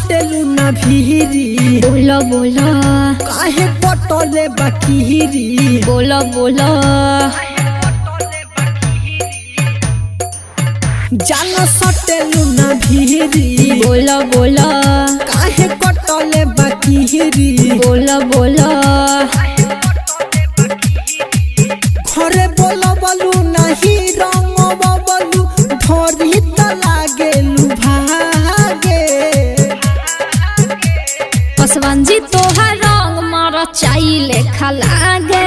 सटेलू ना भीरी बोलो बोलो काहे पटले बकीरी बोलो बोलो जानो सटेलू ना भीरी बोलो बोलो काहे पटले बकीरी बोलो बोलो घरे बोलो बोलू नहीं रंग बोलू धरी त लागेलू भागे पसवन जी तोहर रंग मारा चाइले खलागे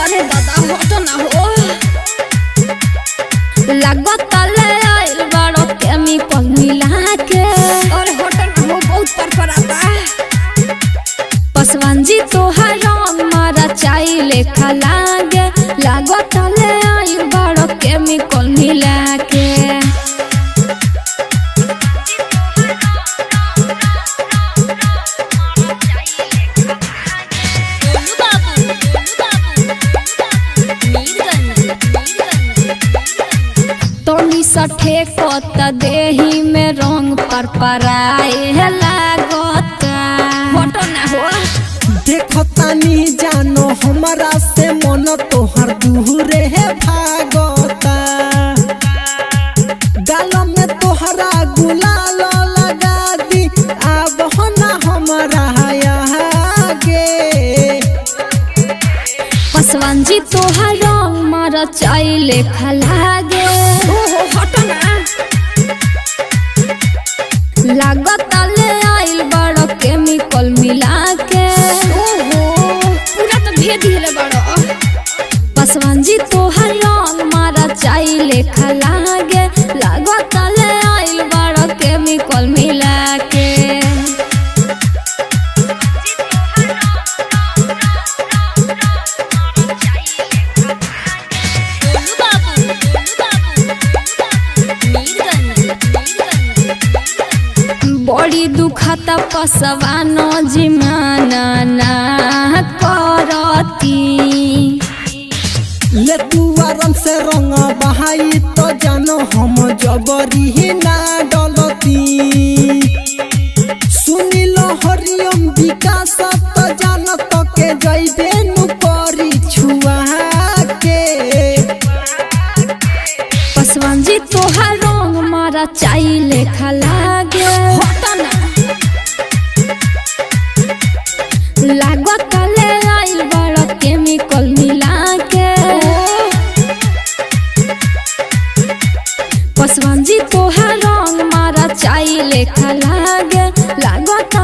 अरे दादा हटो ना हो लागत ले आइल बड़ो केमिकल मिला के अरे हटो ना हो बहुत परपराता पसवन जी तोहर रंग मारा चाइले खलागे लागत ले आइल बड़ो केमिकल मिला के सठे कोत देही में रंग पर पराए लागता हटो ना हो देखो तानी जानो हमारा से मन तोहर दूरे है भागता गाल में तोहरा गुलाल लगा दी अब ना हमारा आगे पसवन जी तोहर रंग मारा चाइले खलागे हटो ना लागत ले आइल बड़ो केमिकल मिला के पूरा तो भेद दिले बड़ो पसवन जी तोहर रंग मारा चाइले खलागे लागत ले आइल बड़ो केमिकल मिला के बड़ी दुखता पसवानो जिमाना ना करती ले तू आराम से रंग बहाई तो जानो हम जबरी ना डलती सुनिलो हरियम विकास तो जानो तो के जइबे नु करी छुआ के पसवन जी तोहर रंग मारा चाइले खलागे हटो ना लागत ले आइल बड़ा केमिकल मिला के पसवन जी तोहर रंग मारा चाइले खलागे लागत